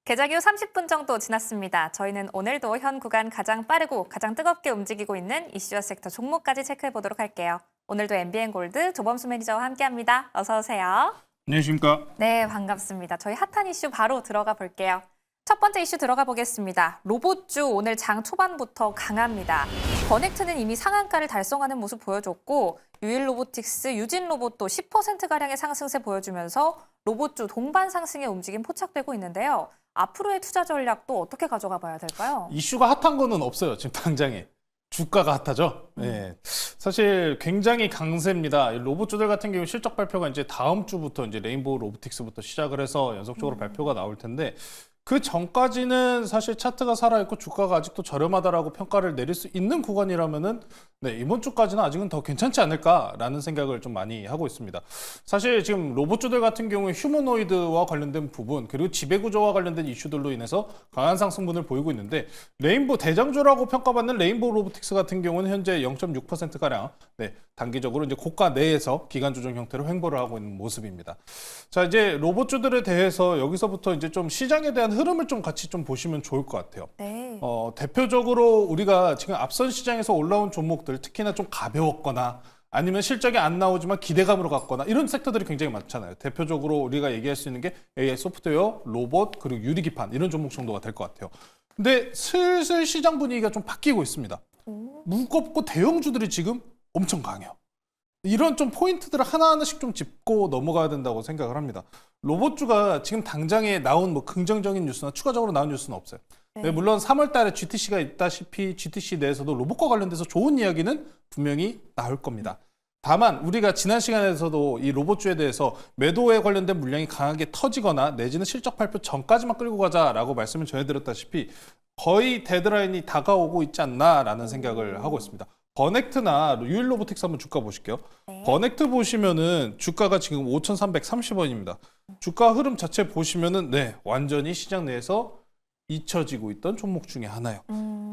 개장 후 30분 정도 지났습니다. 저희는 오늘도 현 구간 가장 빠르고 가장 뜨겁게 움직이고 있는 이슈와 섹터 종목까지 체크해 보도록 할게요. 오늘도 MBN골드 조범수 매니저와 함께합니다. 어서 오세요. 안녕하십니까. 네, 반갑습니다. 저희 핫한 이슈 바로 들어가 볼게요. 첫 번째 이슈 들어가 보겠습니다. 로봇주 오늘 장 초반부터 강합니다. 버넥트는 이미 상한가를 달성하는 모습 보여줬고 유일로보틱스, 유진로봇도 10%가량의 상승세 보여주면서 로봇주 동반 상승의 움직임 포착되고 있는데요. 앞으로의 투자 전략도 어떻게 가져가 봐야 될까요? 이슈가 핫한 거는 없어요. 지금 당장에. 주가가 핫하죠. 네. 사실 굉장히 강세입니다. 로봇주들 같은 경우 실적 발표가 이제 다음 주부터 이제 레인보우 로보틱스부터 시작을 해서 연속적으로 발표가 나올 텐데 그 전까지는 사실 차트가 살아있고 주가가 아직도 저렴하다라고 평가를 내릴 수 있는 구간이라면은 네, 이번 주까지는 아직은 더 괜찮지 않을까라는 생각을 좀 많이 하고 있습니다. 사실 지금 로봇주들 같은 경우에 휴머노이드와 관련된 부분 그리고 지배구조와 관련된 이슈들로 인해서 강한 상승분을 보이고 있는데 레인보우 대장주라고 평가받는 레인보우 로보틱스 같은 경우는 현재 0.6%가량 네, 단기적으로 이제 고가 내에서 기간 조정 형태로 횡보를 하고 있는 모습입니다. 자, 이제 로봇주들에 대해서 여기서부터 이제 좀 시장에 대한 흐름을 좀 같이 좀 보시면 좋을 것 같아요. 네. 대표적으로 우리가 지금 앞선 시장에서 올라온 종목들 특히나 좀 가벼웠거나 아니면 실적이 안 나오지만 기대감으로 갔거나 이런 섹터들이 굉장히 많잖아요. 대표적으로 우리가 얘기할 수 있는 게 AI 소프트웨어, 로봇, 그리고 유리기판 이런 종목 정도가 될 것 같아요. 근데 슬슬 시장 분위기가 좀 바뀌고 있습니다. 무겁고 대형주들이 지금 엄청 강해요. 이런 좀 포인트들을 하나하나씩 좀 짚고 넘어가야 된다고 생각을 합니다. 로봇주가 지금 당장에 나온 뭐 긍정적인 뉴스나 추가적으로 나온 뉴스는 없어요. 네, 물론 3월 달에 GTC가 있다시피 GTC 내에서도 로봇과 관련돼서 좋은 이야기는 분명히 나올 겁니다. 다만 우리가 지난 시간에서도 이 로봇주에 대해서 매도에 관련된 물량이 강하게 터지거나 내지는 실적 발표 전까지만 끌고 가자라고 말씀을 전해드렸다시피 거의 데드라인이 다가오고 있지 않나라는 생각을 하고 있습니다. 버넥트나 유일로보틱스 한번 주가 보실게요. 네. 버넥트 보시면은 주가가 지금 5,330원입니다. 주가 흐름 자체 보시면은 네, 완전히 시장 내에서 잊혀지고 있던 종목 중에 하나예요.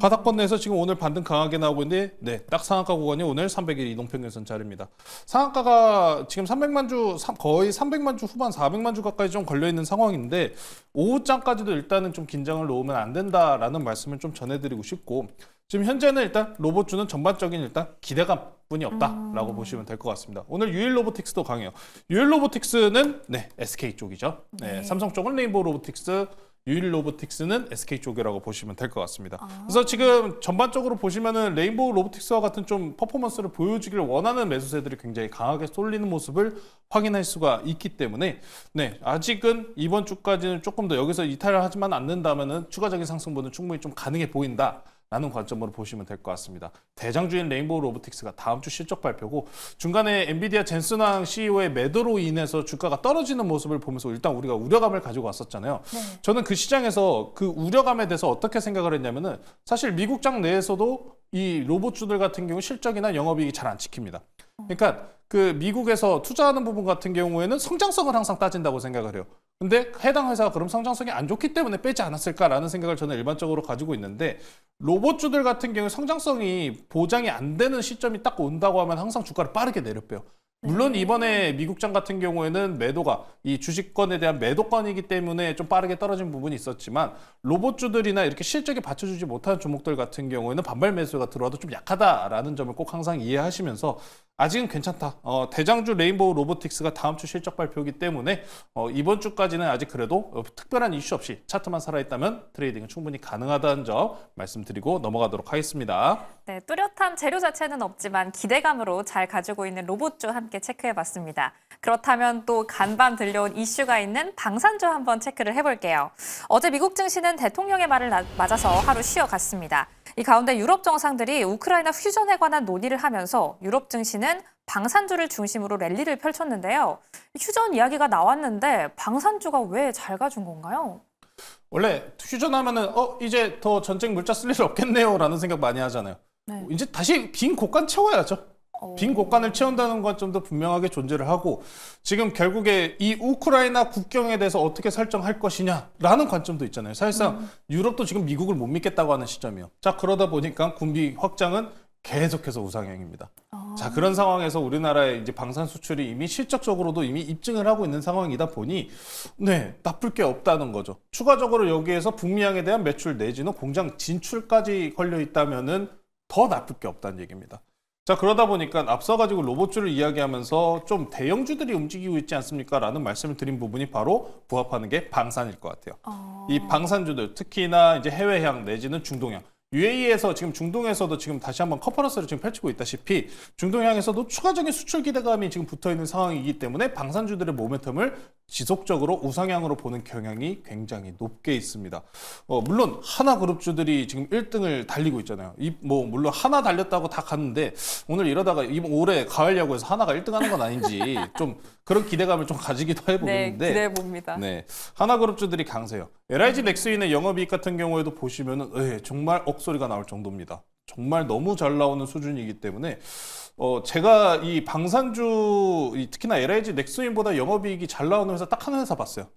바닥권 내에서 지금 오늘 반등 강하게 나오고 있는데 네, 딱 상한가 구간이 오늘 300일 이동평균선 자리입니다. 상한가가 지금 300만 주 거의 300만 주 후반 400만 주 가까이 좀 걸려 있는 상황인데 오후장까지도 일단은 좀 긴장을 놓으면 안 된다라는 말씀을 좀 전해드리고 싶고 지금 현재는 일단 로봇주는 전반적인 일단 기대감뿐이 없다라고 보시면 될 것 같습니다. 오늘 유일로보틱스도 강해요. 유일로보틱스는 네, SK 쪽이죠. 네, 삼성 쪽은 레인보우 로보틱스, 유일로보틱스는 SK 쪽이라고 보시면 될 것 같습니다. 그래서 지금 전반적으로 보시면은 레인보우 로보틱스와 같은 좀 퍼포먼스를 보여주기를 원하는 매수세들이 굉장히 강하게 쏠리는 모습을 확인할 수가 있기 때문에 네, 아직은 이번 주까지는 조금 더 여기서 이탈을 하지만 않는다면은 추가적인 상승분은 충분히 좀 가능해 보인다. 라는 관점으로 보시면 될 것 같습니다. 대장주인 레인보우 로보틱스가 다음 주 실적 발표고 중간에 엔비디아 젠슨왕 CEO의 매도로 인해서 주가가 떨어지는 모습을 보면서 일단 우리가 우려감을 가지고 왔었잖아요. 네. 저는 그 시장에서 그 우려감에 대해서 어떻게 생각을 했냐면은 사실 미국장 내에서도 이 로봇주들 같은 경우 실적이나 영업이익이 잘 안 지킵니다. 그러니까 그 미국에서 투자하는 부분 같은 경우에는 성장성을 항상 따진다고 생각을 해요. 근데 해당 회사가 그럼 성장성이 안 좋기 때문에 빼지 않았을까라는 생각을 저는 일반적으로 가지고 있는데 로봇주들 같은 경우 성장성이 보장이 안 되는 시점이 딱 온다고 하면 항상 주가를 빠르게 내려빼요. 물론 이번에 미국장 같은 경우에는 매도가 이 주식권에 대한 매도권이기 때문에 좀 빠르게 떨어진 부분이 있었지만 로봇주들이나 이렇게 실적에 받쳐주지 못하는 종목들 같은 경우에는 반발 매수가 들어와도 좀 약하다라는 점을 꼭 항상 이해하시면서 아직은 괜찮다. 대장주 레인보우 로보틱스가 다음 주 실적 발표이기 때문에 이번 주까지는 아직 그래도 특별한 이슈 없이 차트만 살아있다면 트레이딩은 충분히 가능하다는 점 말씀드리고 넘어가도록 하겠습니다. 네, 뚜렷한 재료 자체는 없지만 기대감으로 잘 가지고 있는 로봇주 함께 체크해봤습니다. 그렇다면 또 간밤 들려온 이슈가 있는 방산주 한번 체크를 해볼게요. 어제 미국 증시는 대통령의 말을 맞아서 하루 쉬어갔습니다. 이 가운데 유럽 정상들이 우크라이나 휴전에 관한 논의를 하면서 유럽 증시는 방산주를 중심으로 랠리를 펼쳤는데요. 휴전 이야기가 나왔는데 방산주가 왜 잘 가준 건가요? 원래 휴전하면은 이제 더 전쟁 물자 쓸 일 없겠네요 라는 생각 많이 하잖아요. 네. 이제 다시 빈 곳간 채워야죠. 빈 곳간을 채운다는 관점도 분명하게 존재를 하고 지금 결국에 이 우크라이나 국경에 대해서 어떻게 설정할 것이냐라는 관점도 있잖아요. 사실상 유럽도 지금 미국을 못 믿겠다고 하는 시점이에요. 자, 그러다 보니까 군비 확장은 계속해서 우상향입니다. 자, 그런 상황에서 우리나라의 이제 방산 수출이 이미 실적적으로도 이미 입증을 하고 있는 상황이다 보니 나쁠 게 없다는 거죠. 추가적으로 여기에서 북미향에 대한 매출 내지는 공장 진출까지 걸려 있다면은 더 나쁠 게 없다는 얘기입니다. 자, 그러다 보니까 앞서가지고 로봇주를 이야기하면서 좀 대형주들이 움직이고 있지 않습니까? 라는 말씀을 드린 부분이 바로 부합하는 게 방산일 것 같아요. 이 방산주들, 특히나 이제 해외향 내지는 중동향. UAE에서 지금 중동에서도 지금 다시 한번 컨퍼런스를 지금 펼치고 있다시피 중동향에서도 추가적인 수출 기대감이 지금 붙어 있는 상황이기 때문에 방산주들의 모멘텀을 지속적으로 우상향으로 보는 경향이 굉장히 높게 있습니다. 물론 하나그룹주들이 지금 1등을 달리고 있잖아요. 물론 하나 달렸다고 다 갔는데 오늘 이러다가 올해 가을 야구에서 하나가 1등하는 건 아닌지 좀 그런 기대감을 좀 가지기도 해보는데. 네, 기대해 봅니다. 네, 하나그룹주들이 강세요. LIG 넥스윈의 영업이익 같은 경우에도 보시면은 정말 억소리가 나올 정도입니다. 정말 너무 잘 나오는 수준이기 때문에 제가 이 방산주 특히나 LIG 넥스윈보다 영업이익이 잘 나오는 회사 딱 하나 회사 봤어요.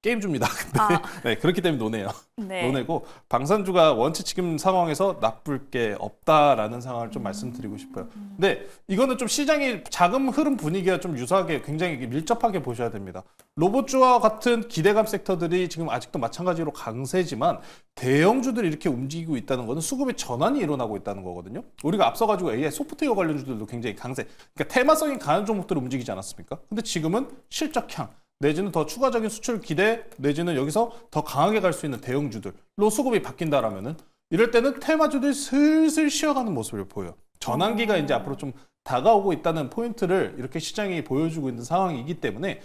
게임주입니다. 근데 네, 그렇기 때문에 노네요. 네. 노네고 방산주가 원체 지금 상황에서 나쁠 게 없다라는 상황을 좀 말씀드리고 싶어요. 근데 이거는 좀 시장이 자금 흐름 분위기가 좀 유사하게 굉장히 밀접하게 보셔야 됩니다. 로봇주와 같은 기대감 섹터들이 지금 아직도 마찬가지로 강세지만 대형주들이 이렇게 움직이고 있다는 것은 수급의 전환이 일어나고 있다는 거거든요. 우리가 앞서가지고 AI 소프트웨어 관련주들도 굉장히 강세, 그러니까 테마성이 강한 종목들을 움직이지 않았습니까? 근데 지금은 실적향 내지는 더 추가적인 수출 기대 내지는 여기서 더 강하게 갈 수 있는 대형주들로 수급이 바뀐다라면은 이럴 때는 테마주들이 슬슬 쉬어가는 모습을 보여요. 전환기가 이제 앞으로 좀 다가오고 있다는 포인트를 이렇게 시장이 보여주고 있는 상황이기 때문에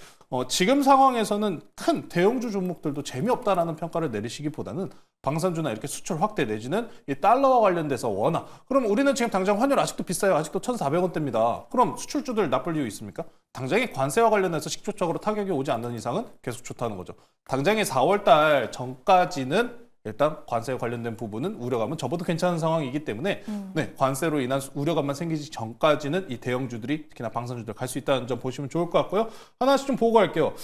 지금 상황에서는 큰 대형주 종목들도 재미없다라는 평가를 내리시기보다는 방산주나 이렇게 수출 확대 내지는 이 달러와 관련돼서 원화. 그럼 우리는 지금 당장 환율 아직도 비싸요. 아직도 1,400원대입니다. 그럼 수출주들 나쁠 이유 있습니까? 당장에 관세와 관련해서 직접적으로 타격이 오지 않는 이상은 계속 좋다는 거죠. 당장에 4월달 전까지는 일단 관세에 관련된 부분은 우려감은 접어도 괜찮은 상황이기 때문에 관세로 인한 우려감만 생기지 전까지는 이 대형주들이 특히나 방산주들 갈 수 있다는 점 보시면 좋을 것 같고요. 하나씩 좀 보고 갈게요.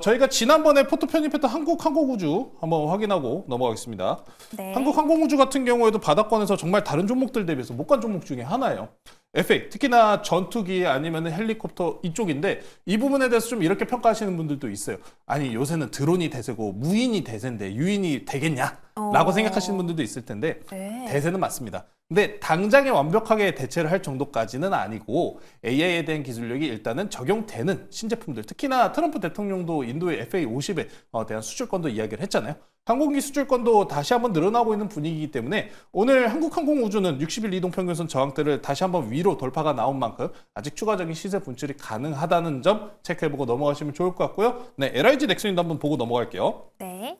저희가 지난번에 포트 편입했던 한국항공우주 한번 확인하고 넘어가겠습니다. 네. 한국항공우주 같은 경우에도 바닥권에서 정말 다른 종목들 대비해서 못 간 종목 중에 하나예요. FA, 특히나 전투기 아니면 헬리콥터 이쪽인데 이 부분에 대해서 좀 이렇게 평가하시는 분들도 있어요. 아니 요새는 드론이 대세고 무인이 대세인데 유인이 되겠냐? 라고 생각하시는 분들도 있을 텐데 네. 대세는 맞습니다. 근데 당장에 완벽하게 대체를 할 정도까지는 아니고 AI에 대한 기술력이 일단은 적용되는 신제품들, 특히나 트럼프 대통령도 인도의 FA50에 대한 수출권도 이야기를 했잖아요. 항공기 수출권도 다시 한번 늘어나고 있는 분위기이기 때문에 오늘 한국항공우주는 60일 이동평균선 저항대를 다시 한번 위로 돌파가 나온 만큼 아직 추가적인 시세 분출이 가능하다는 점 체크해보고 넘어가시면 좋을 것 같고요. 네, LIG 넥스윈도 한번 보고 넘어갈게요. 네.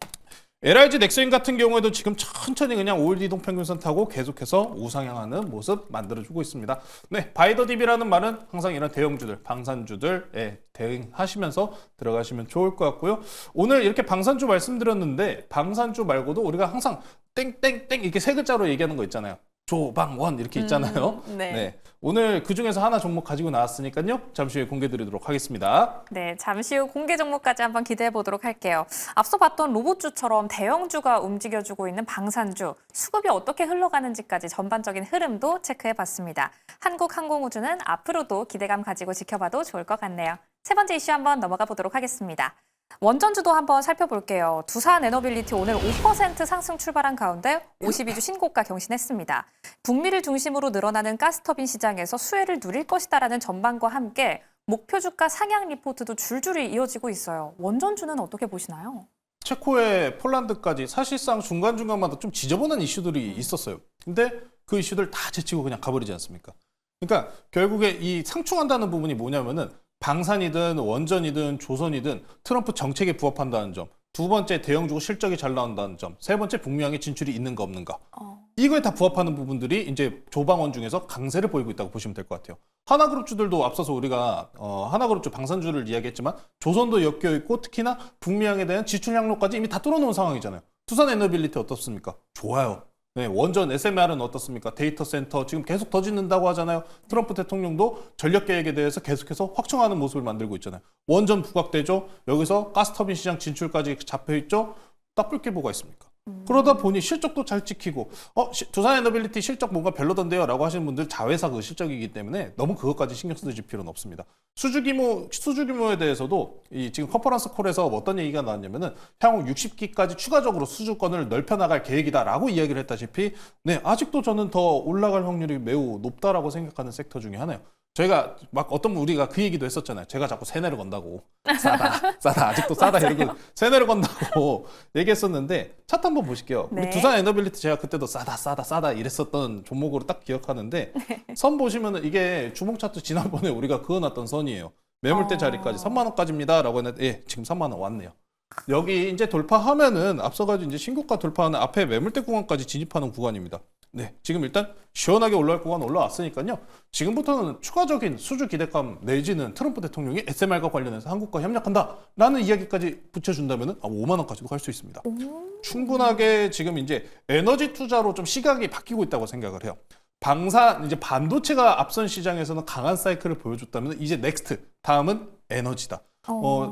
LIG 넥스윈 같은 경우에도 지금 천천히 그냥 5일 이동평균선 타고 계속해서 우상향하는 모습 만들어주고 있습니다. 네, 바이더딥이라는 말은 항상 이런 대형주들, 방산주들에 대응하시면서 들어가시면 좋을 것 같고요. 오늘 이렇게 방산주 말씀드렸는데 방산주 말고도 우리가 항상 땡땡땡 이렇게 세 글자로 얘기하는 거 있잖아요. 조방원 이렇게 있잖아요. 네. 오늘 그 중에서 하나 종목 가지고 나왔으니까요. 잠시 후에 공개드리도록 하겠습니다. 네, 잠시 후 공개 종목까지 한번 기대해 보도록 할게요. 앞서 봤던 로봇주처럼 대형주가 움직여주고 있는 방산주, 수급이 어떻게 흘러가는지까지 전반적인 흐름도 체크해 봤습니다. 한국항공우주는 앞으로도 기대감 가지고 지켜봐도 좋을 것 같네요. 세 번째 이슈 한번 넘어가 보도록 하겠습니다. 원전주도 한번 살펴볼게요. 두산 에너빌리티 오늘 5% 상승 출발한 가운데 52주 신고가 경신했습니다. 북미를 중심으로 늘어나는 가스터빈 시장에서 수혜를 누릴 것이다라는 전망과 함께 목표 주가 상향 리포트도 줄줄이 이어지고 있어요. 원전주는 어떻게 보시나요? 체코의 폴란드까지 사실상 중간중간마다 좀 지저분한 이슈들이 있었어요. 근데 그 이슈들 다 제치고 그냥 가버리지 않습니까? 그러니까 결국에 이 상충한다는 부분이 뭐냐면은 방산이든 원전이든 조선이든 트럼프 정책에 부합한다는 점, 두 번째 대형주고 실적이 잘 나온다는 점, 세 번째 북미항에 진출이 있는가 없는가. 이거에 다 부합하는 부분들이 이제 조방원 중에서 강세를 보이고 있다고 보시면 될 것 같아요. 하나그룹주들도 앞서서 우리가 하나그룹주 방산주를 이야기했지만 조선도 엮여 있고 특히나 북미항에 대한 지출 향로까지 이미 다 뚫어놓은 상황이잖아요. 두산 에너빌리티 어떻습니까? 좋아요. 네, 원전 SMR은 어떻습니까? 데이터 센터 지금 계속 더 짓는다고 하잖아요. 트럼프 대통령도 전력 계획에 대해서 계속해서 확충하는 모습을 만들고 있잖아요. 원전 부각되죠. 여기서 가스터빈 시장 진출까지 잡혀 있죠. 나쁠 게 뭐가 있습니까? 그러다 보니 실적도 잘 찍히고 두산 에너빌리티 실적 뭔가 별로던데요 라고 하시는 분들 자회사 그 실적이기 때문에 너무 그것까지 신경 쓰실 필요는 없습니다. 수주 규모에 대해서도 지금 컨퍼런스 콜에서 어떤 얘기가 나왔냐면은 향후 60기까지 추가적으로 수주권을 넓혀 나갈 계획이다라고 이야기를 했다시피 네, 아직도 저는 더 올라갈 확률이 매우 높다라고 생각하는 섹터 중에 하나예요. 저희가 막 어떤 우리가 그 얘기도 했었잖아요. 제가 자꾸 세뇌를 건다고 싸다 아직도 싸다 이러고 세뇌를 건다고 얘기했었는데 차트 한번 보실게요. 네. 우리 두산 에너빌리티 제가 그때도 싸다 이랬었던 종목으로 딱 기억하는데 선 보시면은 이게 주목 차트 지난번에 우리가 그어놨던 선이에요. 매물대 자리까지 3만 원까지입니다라고 했는데 예, 지금 3만 원 왔네요. 여기 이제 돌파하면은 앞서가지고 이제 신고가 돌파하는 앞에 매물대 구간까지 진입하는 구간입니다. 네, 지금 일단 시원하게 올라갈 구간 올라왔으니까요. 지금부터는 추가적인 수주 기대감 내지는 트럼프 대통령이 SMR과 관련해서 한국과 협력한다라는 이야기까지 붙여준다면은 5만 원까지도 갈 수 있습니다. 충분하게 지금 이제 에너지 투자로 좀 시각이 바뀌고 있다고 생각을 해요. 이제 반도체가 앞선 시장에서는 강한 사이클을 보여줬다면 이제 넥스트 다음은 에너지다.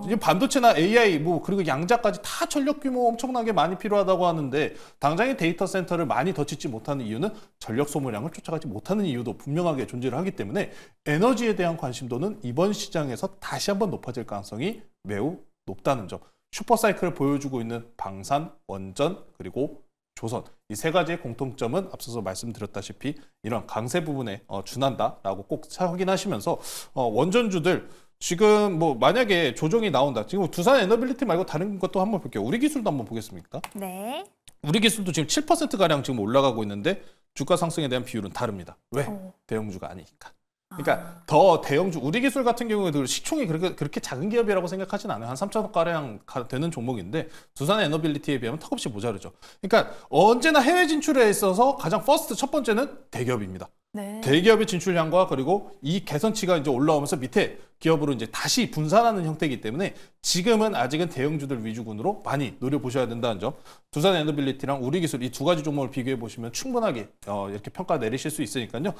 이제 반도체나 AI 그리고 양자까지 다 전력 규모 엄청나게 많이 필요하다고 하는데 당장의 데이터 센터를 많이 더 짓지 못하는 이유는 전력 소모량을 쫓아가지 못하는 이유도 분명하게 존재를 하기 때문에 에너지에 대한 관심도는 이번 시장에서 다시 한번 높아질 가능성이 매우 높다는 점. 슈퍼사이클을 보여주고 있는 방산, 원전 그리고 조선 이 세 가지의 공통점은 앞서서 말씀드렸다시피 이런 강세 부분에 준한다라고 꼭 확인하시면서 원전주들 지금 만약에 조정이 나온다. 지금 두산 에너빌리티 말고 다른 것도 한번 볼게요. 우리 기술도 한번 보겠습니까? 네. 우리 기술도 지금 7%가량 지금 올라가고 있는데 주가 상승에 대한 비율은 다릅니다. 왜? 대형주가 아니니까. 그러니까 더 대형주, 우리 기술 같은 경우에도 시총이 그렇게 작은 기업이라고 생각하진 않아요. 한 3천억가량 되는 종목인데 두산 에너빌리티에 비하면 턱없이 모자르죠. 그러니까 언제나 해외 진출에 있어서 가장 첫 번째는 대기업입니다. 네. 대기업의 진출량과 그리고 이 개선치가 이제 올라오면서 밑에 기업으로 이제 다시 분산하는 형태이기 때문에 지금은 아직은 대형주들 위주군으로 많이 노려보셔야 된다는 점. 두산 에너빌리티랑 우리기술 이 두 가지 종목을 비교해 보시면 충분하게 이렇게 평가 내리실 수 있으니까요.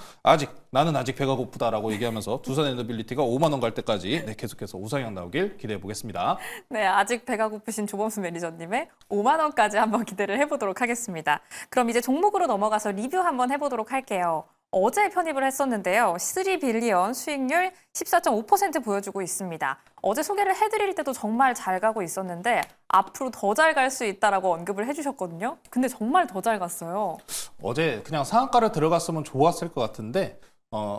나는 아직 배가 고프다라고 얘기하면서 두산 에너빌리티가 5만 원 갈 때까지 계속해서 우상향 나오길 기대해 보겠습니다. 네, 아직 배가 고프신 조범수 매니저님의 5만 원까지 한번 기대를 해보도록 하겠습니다. 그럼 이제 종목으로 넘어가서 리뷰 한번 해보도록 할게요. 어제 편입을 했었는데요. 3빌리언 수익률 14.5% 보여주고 있습니다. 어제 소개를 해드릴 때도 정말 잘 가고 있었는데 앞으로 더 잘 갈 수 있다라고 언급을 해주셨거든요. 근데 정말 더 잘 갔어요. 어제 그냥 상한가를 들어갔으면 좋았을 것 같은데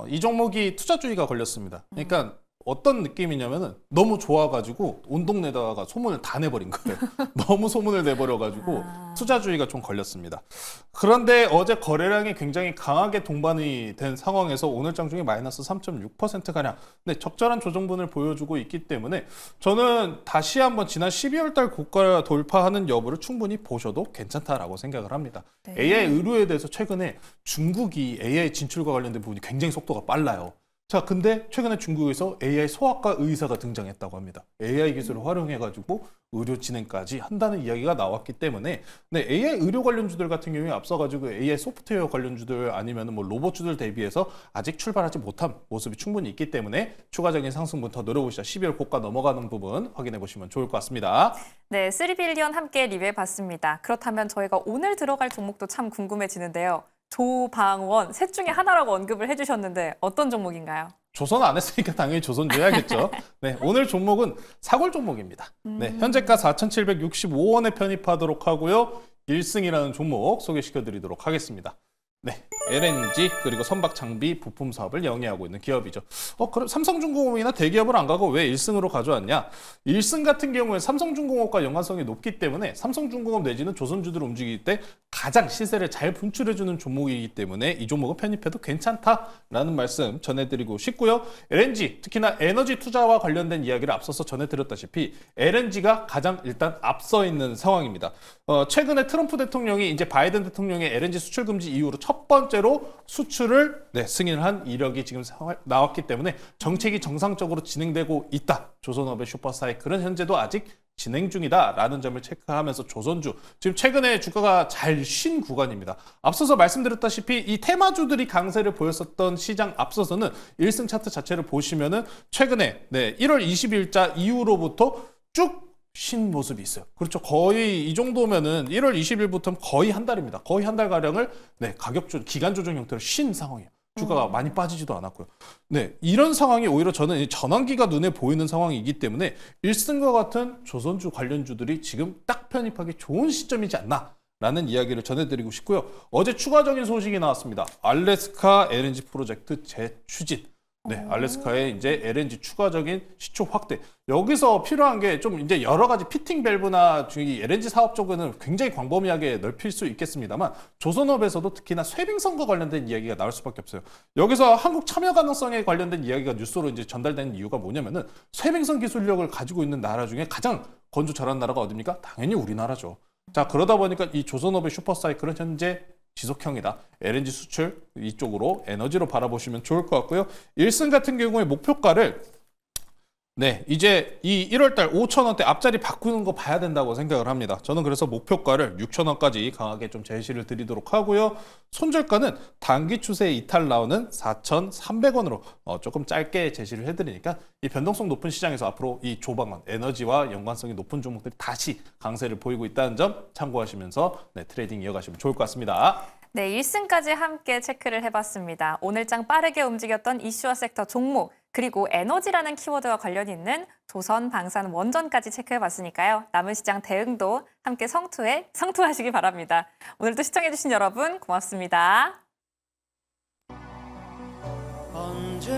이 종목이 투자주의가 걸렸습니다. 그러니까 어떤 느낌이냐면은 너무 좋아가지고 온 동네다가 소문을 다 내버린 거예요. 너무 소문을 내버려가지고 투자주의가 좀 걸렸습니다. 그런데 어제 거래량이 굉장히 강하게 동반이 된 상황에서 오늘 장중에 마이너스 3.6%가량 적절한 조정분을 보여주고 있기 때문에 저는 다시 한번 지난 12월 달 고가 돌파하는 여부를 충분히 보셔도 괜찮다라고 생각을 합니다. 네. AI 의료에 대해서 최근에 중국이 AI 진출과 관련된 부분이 굉장히 속도가 빨라요. 자, 근데 최근에 중국에서 AI 소아과 의사가 등장했다고 합니다. AI 기술을 활용해가지고 의료 진행까지 한다는 이야기가 나왔기 때문에 AI 의료 관련주들 같은 경우에 앞서가지고 AI 소프트웨어 관련주들 아니면 로봇주들 대비해서 아직 출발하지 못한 모습이 충분히 있기 때문에 추가적인 상승부터 노려보시자 12월 고가 넘어가는 부분 확인해 보시면 좋을 것 같습니다. 네, 3빌리언 함께 리뷰해봤습니다. 그렇다면 저희가 오늘 들어갈 종목도 참 궁금해지는데요. 조방원 셋 중에 하나라고 언급을 해주셨는데 어떤 종목인가요? 조선 안 했으니까 당연히 조선 줘야겠죠. 네, 오늘 종목은 사골 종목입니다. 네, 현재가 4,765원에 편입하도록 하고요. 1승이라는 종목 소개시켜 드리도록 하겠습니다. 네, LNG 그리고 선박 장비 부품 사업을 영위하고 있는 기업이죠. 그럼 삼성중공업이나 대기업을 안 가고 왜 1승으로 가져왔냐? 1승 같은 경우에 삼성중공업과 연관성이 높기 때문에 삼성중공업 내지는 조선주들을 움직일 때 가장 시세를 잘 분출해주는 종목이기 때문에 이 종목은 편입해도 괜찮다라는 말씀 전해드리고 싶고요. LNG, 특히나 에너지 투자와 관련된 이야기를 앞서서 전해드렸다시피 LNG가 가장 일단 앞서 있는 상황입니다. 최근에 트럼프 대통령이 이제 바이든 대통령의 LNG 수출 금지 이후로 첫 번째로 수출을 승인을 한 이력이 지금 나왔기 때문에 정책이 정상적으로 진행되고 있다. 조선업의 슈퍼사이클은 현재도 아직 진행 중이다라는 점을 체크하면서 조선주 지금 최근에 주가가 잘 쉰 구간입니다. 앞서서 말씀드렸다시피 이 테마주들이 강세를 보였었던 시장 앞서서는 1승 차트 자체를 보시면은 최근에 1월 20일자 이후로부터 쭉 쉰 모습이 있어요. 그렇죠. 거의 이 정도면은 1월 20일부터는 거의 한 달입니다. 거의 한 달 가량을 가격 기간 조정 형태로 쉰 상황이에요. 주가가 많이 빠지지도 않았고요. 네, 이런 상황이 오히려 저는 이 전환기가 눈에 보이는 상황이기 때문에 1승과 같은 조선주 관련주들이 지금 딱 편입하기 좋은 시점이지 않나라는 이야기를 전해드리고 싶고요. 어제 추가적인 소식이 나왔습니다. 알래스카 LNG 프로젝트 재추진. 네, 알래스카의 이제 LNG 추가적인 시초 확대. 여기서 필요한 게 좀 이제 여러 가지 피팅 밸브나 이 LNG 사업 쪽에는 굉장히 광범위하게 넓힐 수 있겠습니다만 조선업에서도 특히나 쇠빙선과 관련된 이야기가 나올 수밖에 없어요. 여기서 한국 참여 가능성에 관련된 이야기가 뉴스로 이제 전달되는 이유가 뭐냐면은 쇠빙선 기술력을 가지고 있는 나라 중에 가장 건조 잘하는 나라가 어딥니까? 당연히 우리나라죠. 자, 그러다 보니까 이 조선업의 슈퍼사이클은 현재 지속형이다. LNG 수출 이쪽으로 에너지로 바라보시면 좋을 것 같고요. 일승 같은 경우에 목표가를 이제 이 1월달 5,000원대 앞자리 바꾸는 거 봐야 된다고 생각을 합니다. 저는 그래서 목표가를 6,000원까지 강하게 좀 제시를 드리도록 하고요. 손절가는 단기 추세에 이탈 나오는 4,300원으로 조금 짧게 제시를 해드리니까 이 변동성 높은 시장에서 앞으로 이 조방만 에너지와 연관성이 높은 종목들이 다시 강세를 보이고 있다는 점 참고하시면서 트레이딩 이어가시면 좋을 것 같습니다. 네, 1승까지 함께 체크를 해봤습니다. 오늘장 빠르게 움직였던 이슈와 섹터 종목, 그리고 에너지라는 키워드와 관련 있는 조선, 방산, 원전까지 체크해봤으니까요. 남은 시장 대응도 함께 성투하시기 바랍니다. 오늘도 시청해주신 여러분 고맙습니다. 언제